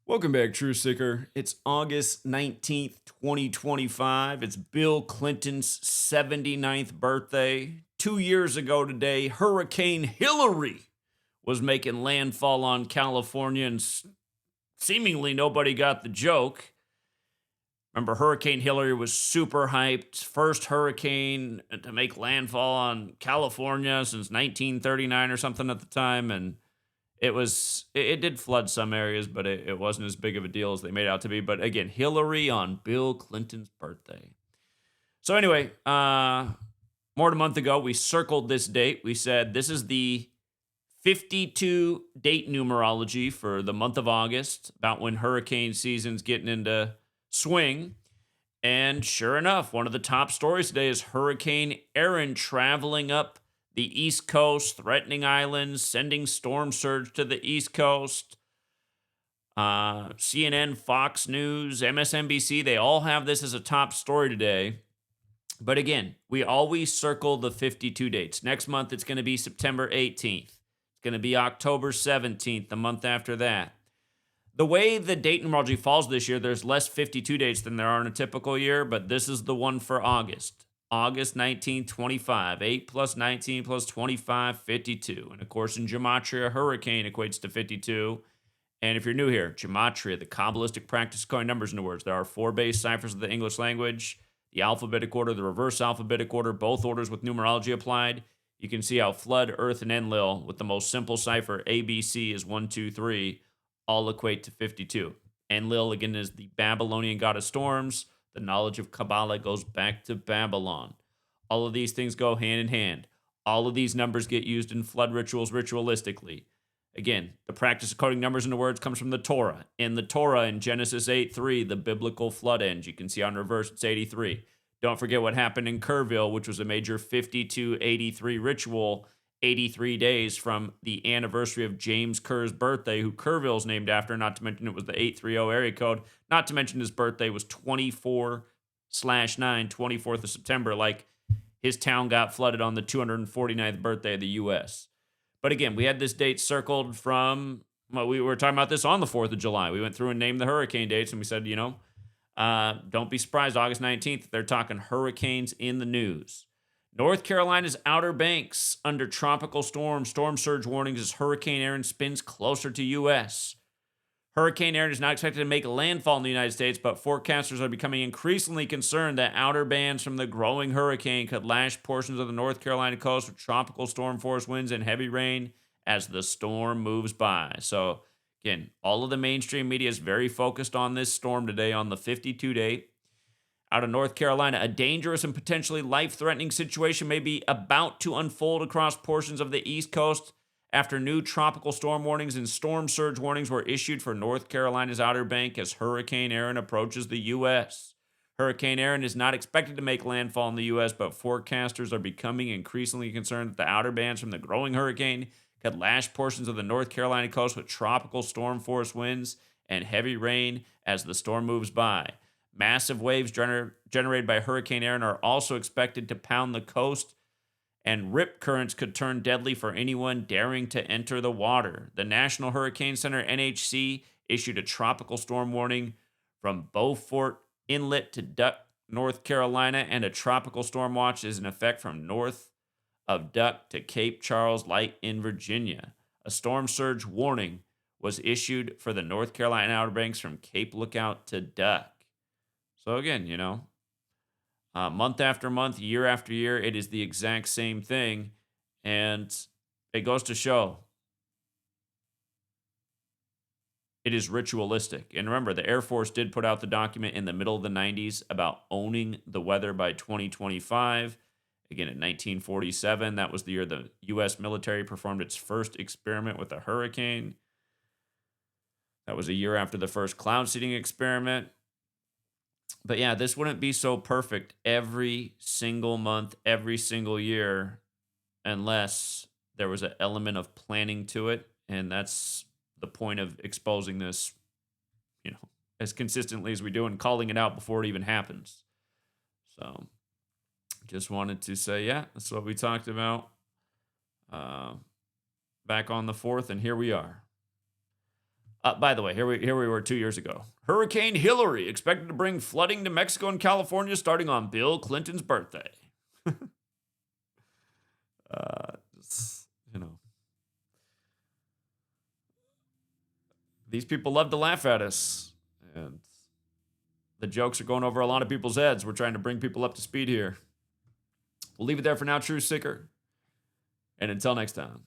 Welcome back, True Seeker. It's August 19th, 2025. It's Bill Clinton's 79th birthday. 2 years ago today, Hurricane Hillary was making landfall on California, and seemingly nobody got the joke. Remember, Hurricane Hillary was super hyped. First hurricane to make landfall on California since 1939 or something at the time. And it did flood some areas, but it wasn't as big of a deal as they made it out to be. But again, Hillary on Bill Clinton's birthday. So anyway, more than a month ago, we circled this date. We said this is the 52 date numerology for the month of August, about when hurricane season's getting into swing. And sure enough, one of the top stories today is Hurricane Erin traveling up the East Coast, threatening islands, sending storm surge to the East Coast. CNN, Fox News, MSNBC, they all have this as a top story today. But again, we always circle the 52 dates. Next month, it's going to be September 18th. It's going to be October 17th, the month after that. The way the date numerology falls this year, there's less 52 dates than there are in a typical year, but this is the one for August. August 1925, 8 plus 19 plus 25, 52. And of course, in Gematria, hurricane equates to 52. And if you're new here, Gematria, the Kabbalistic practice of coining numbers into words. There are four base ciphers of the English language, the alphabetic order, the reverse alphabetic order, both orders with numerology applied. You can see how Flood, Earth, and Enlil, with the most simple cipher, ABC is 1, 2, 3, all equate to 52. Enlil, again, is the Babylonian god of storms. The knowledge of Kabbalah goes back to Babylon. All of these things go hand in hand. All of these numbers get used in flood rituals ritualistically. Again, the practice of coding numbers into words comes from the Torah. In the Torah, in Genesis 8:3, the biblical flood ends. You can see on reverse, it's 83. Don't forget what happened in Kerrville, which was a major 5283 ritual, 83 days from the anniversary of James Kerr's birthday, who Kerrville's named after, not to mention it was the 830 area code, not to mention his birthday was 24/9, 24th of September, like his town got flooded on the 249th birthday of the U.S. But again, we had this date circled from, well, we were talking about this on the 4th of July. We went through and named the hurricane dates, and we said, don't be surprised, August 19th, they're talking hurricanes in the news. North Carolina's Outer Banks under tropical storm surge warnings as Hurricane Erin spins closer to U.S. Hurricane Erin is not expected to make landfall in the United States, but forecasters are becoming increasingly concerned that outer bands from the growing hurricane could lash portions of the North Carolina coast with tropical storm force winds and heavy rain as the storm moves by. So, again, all of the mainstream media is very focused on this storm today on the 52 date. Out of North Carolina, a dangerous and potentially life-threatening situation may be about to unfold across portions of the East Coast after new tropical storm warnings and storm surge warnings were issued for North Carolina's Outer Bank as Hurricane Erin approaches the U.S. Hurricane Erin is not expected to make landfall in the U.S., but forecasters are becoming increasingly concerned that the outer bands from the growing hurricane could lash portions of the North Carolina coast with tropical storm force winds and heavy rain as the storm moves by. Massive waves generated by Hurricane Erin are also expected to pound the coast, and rip currents could turn deadly for anyone daring to enter the water. The National Hurricane Center, NHC, issued a tropical storm warning from Beaufort Inlet to Duck, North Carolina, and a tropical storm watch is in effect from north of Duck to Cape Charles Light in Virginia. A storm surge warning was issued for the North Carolina Outer Banks from Cape Lookout to Duck. So again, month after month, year after year, it is the exact same thing. And it goes to show it is ritualistic. And remember, the Air Force did put out the document in the middle of the 90s about owning the weather by 2025. Again, in 1947, that was the year the U.S. military performed its first experiment with a hurricane. That was a year after the first cloud seeding experiment. But yeah, this wouldn't be so perfect every single month, every single year, unless there was an element of planning to it. And that's the point of exposing this, as consistently as we do and calling it out before it even happens. So just wanted to say, yeah, that's what we talked about back on the 4th, and here we are. By the way, here we were 2 years ago. Hurricane Hillary expected to bring flooding to Mexico and California starting on Bill Clinton's birthday. You know, these people love to laugh at us, and the jokes are going over a lot of people's heads. We're trying to bring people up to speed here. We'll leave it there for now, True Sicker. And until next time.